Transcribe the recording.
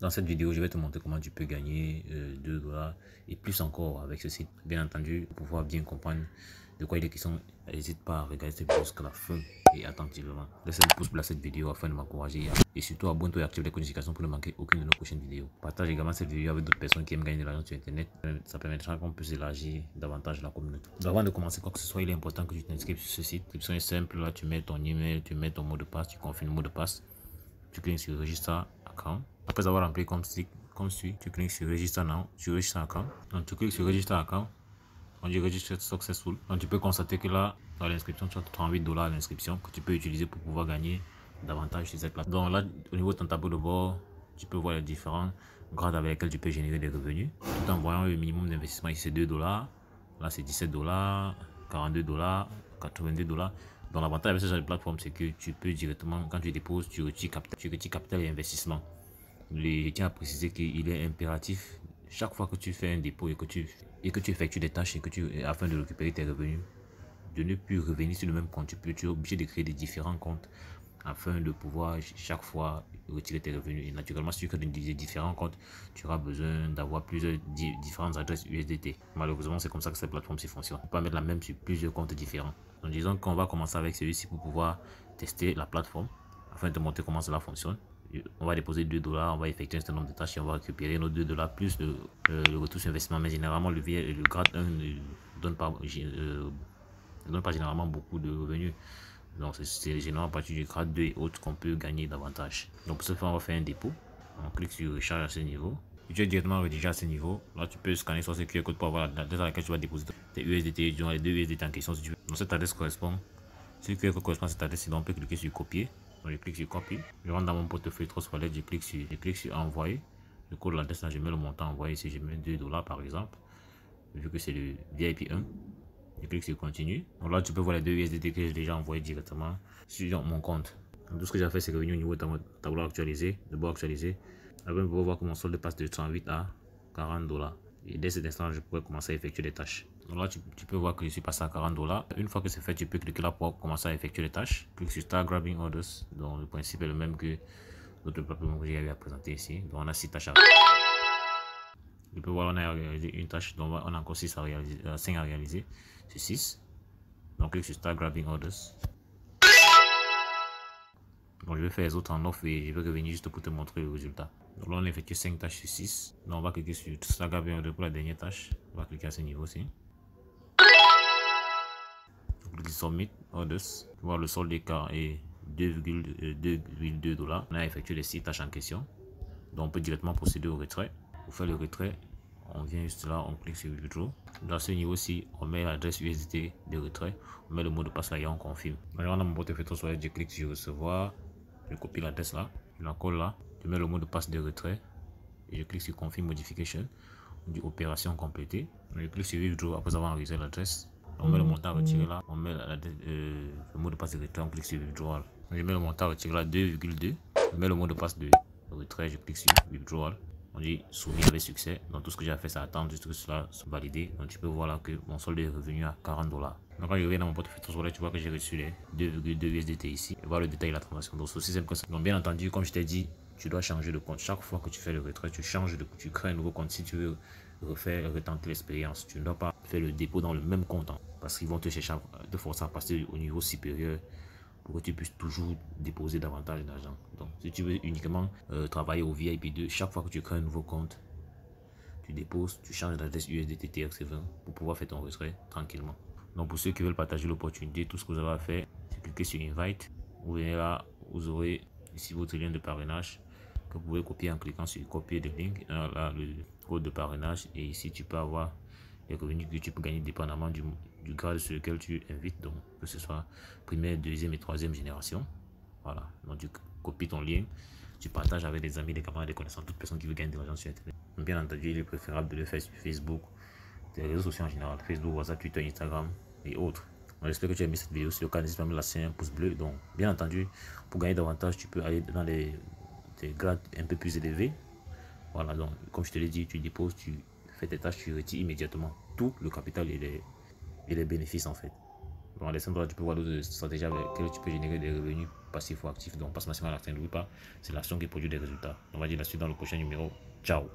Dans cette vidéo, je vais te montrer comment tu peux gagner 2 dollars et plus encore avec ce site. Bien entendu, pour pouvoir bien comprendre de quoi il est question, n'hésite pas à regarder cette vidéo jusqu'à la fin et attentivement. Laisse un pouce bleu à cette vidéo afin de m'encourager et surtout abonne-toi et active les notifications pour ne manquer aucune de nos prochaines vidéos. Partage également cette vidéo avec d'autres personnes qui aiment gagner de l'argent sur internet. Ça permettra qu'on puisse élargir davantage la communauté. Donc avant de commencer quoi que ce soit, il est important que tu t'inscrives sur ce site. L'inscription est simple, là tu mets ton email, tu mets ton mot de passe, tu confirmes le mot de passe. Tu cliques sur Register Account. Après avoir rempli comme suit, tu cliques sur Register Now, sur Register Account. Donc tu cliques sur Register Account. On dit Register Successful. Donc tu peux constater que là, dans l'inscription, tu as 38 dollars à l'inscription que tu peux utiliser pour pouvoir gagner davantage sur cette plateforme. Donc là, au niveau de ton tableau de bord, tu peux voir les différents grades avec lesquels tu peux générer des revenus. Tout en voyant le minimum d'investissement ici, c'est 2 dollars. Là, c'est 17 dollars, 42 dollars, 82 dollars. Donc l'avantage avec ce genre de plateforme, c'est que tu peux directement, quand tu déposes, tu retires capital et investissement. Je tiens à préciser qu'il est impératif, chaque fois que tu fais un dépôt et que tu effectues des tâches afin de récupérer tes revenus, de ne plus revenir sur le même compte. Tu es obligé de créer des différents comptes afin de pouvoir chaque fois retirer tes revenus. Et naturellement, si tu crées des différents comptes, tu auras besoin d'avoir différentes adresses USDT. Malheureusement, c'est comme ça que cette plateforme fonctionne. On peut pas mettre la même sur plusieurs comptes différents. Donc disons qu'on va commencer avec celui-ci pour pouvoir tester la plateforme afin de te montrer comment cela fonctionne. On va déposer 2 dollars, on va effectuer un certain nombre de tâches et on va récupérer nos 2 dollars plus le retour sur investissement. Mais généralement, le grade 1 ne donne pas généralement beaucoup de revenus. Donc c'est généralement à partir du grade 2 et autres qu'on peut gagner davantage. Donc pour ce faire, on va faire un dépôt. On clique sur recharge à ce niveau. Et tu es directement rédigé à ce niveau. Là, tu peux scanner sur ce QR code pour avoir l'adresse à laquelle tu vas déposer tes USDT, disons les 2 USDT en question si tu veux. Donc cette adresse correspond. Si le QR code correspond à cette adresse, on peut cliquer sur copier. Donc je clique sur copier. Je rentre dans mon portefeuille Trust Wallet, je clique sur envoyer. Le code de l'adresse, là, je mets le montant envoyé. Si je mets 2 dollars par exemple, vu que c'est le VIP 1. Je clique sur continue. Donc là, tu peux voir les 2 USDT que j'ai déjà envoyé directement sur mon compte. Donc, tout ce que j'ai fait, c'est revenu au niveau de mon tableau actualisé, de bord actualisé. Après, vous pouvez voir que mon solde passe de 38 à 40 dollars. Et dès cet instant, je pourrais commencer à effectuer des tâches. Donc là, tu peux voir que je suis passé à 40 dollars. Une fois que c'est fait, tu peux cliquer là pour commencer à effectuer les tâches. Clique sur Start Grabbing Orders. Donc le principe est le même que l'autre plateforme que j'ai eu à présenter ici. Donc on a 6 tâches à réaliser. Tu peux voir, on a réalisé une tâche, donc on a encore 5 à réaliser. C'est 6. Donc clique sur Start Grabbing Orders. Donc je vais faire les autres en off et je vais revenir juste pour te montrer le résultat. Donc là on a effectué 5 tâches sur 6. Donc on va cliquer sur Start Grabbing Orders pour la dernière tâche. On va cliquer à ce niveau aussi. Donc clique sur Submit Orders. Tu vois le solde d'écart est 2,2 dollars. On a effectué les 6 tâches en question. Donc on peut directement procéder au retrait. Pour faire le retrait, on vient juste là, on clique sur Withdraw. Dans ce niveau-ci, on met l'adresse USDT de retrait, on met le mot de passe là et on confirme. Maintenant, dans mon portefeuille Trust Wallet, je clique sur recevoir, je copie l'adresse là, je la colle là, je mets le mot de passe de retrait et je clique sur Confirm Modification. On dit opération complétée. Je clique sur Withdraw après avoir enregistré l'adresse. On met le montant retiré là, on met le mot de passe de retrait, on clique sur Withdrawal. Je mets le montant retiré là 2,2. Je mets le mot de passe de retrait, je clique sur Withdrawal. On dit soumis avec succès. Donc tout ce que j'ai fait, c'est attendre juste que cela soit validé. Donc tu peux voir là que mon solde est revenu à 40 dollars. Donc quand je reviens dans mon portefeuille Trust Wallet, tu vois que j'ai reçu les 2,2 USDT ici. Et voir le détail de la transaction. Donc c'est aussi simple que ça. Donc bien entendu, comme je t'ai dit, tu dois changer de compte. Chaque fois que tu fais le retrait, tu crées un nouveau compte. Si tu veux retenter l'expérience, tu ne dois pas faire le dépôt dans le même compte. Parce qu'ils vont te chercher, te forcer à passer au niveau supérieur pour que tu puisses toujours déposer davantage d'argent. Donc, si tu veux uniquement travailler au VIP2, chaque fois que tu crées un nouveau compte, tu déposes, tu changes d'adresse USDT TRC20 pour pouvoir faire ton retrait tranquillement. Donc, pour ceux qui veulent partager l'opportunité, tout ce que vous avez à faire, c'est cliquer sur Invite. Vous venez là, vous aurez ici votre lien de parrainage que vous pouvez copier en cliquant sur copier le link. Là, le code de parrainage. Et ici, tu peux avoir les revenus que tu peux gagner dépendamment du grade sur lequel tu invites, donc que ce soit première, deuxième et troisième génération. Voilà, donc tu copies ton lien, tu partages avec des amis, des camarades, des connaissances, toute personne qui veut gagner de l'argent sur internet. Donc, bien entendu, il est préférable de le faire sur Facebook, les réseaux sociaux en général, Facebook, WhatsApp, Twitter, Instagram et autres. J'espère que tu as aimé cette vidéo. Si c'est le cas, n'hésite pas à me laisser un pouce bleu. Donc bien entendu, pour gagner davantage, tu peux aller dans des grades un peu plus élevés. Voilà, donc comme je te l'ai dit, tu déposes, tu fais tes tâches, tu retires immédiatement tout le capital et les bénéfices en fait. Dans les endroits, tu peux voir d'autres stratégies avec lesquelles tu peux générer des revenus passif ou actif. Donc, passe massivement à l'action, n'oublie pas, c'est l'action qui produit des résultats. On va dire la suite dans le prochain numéro. Ciao.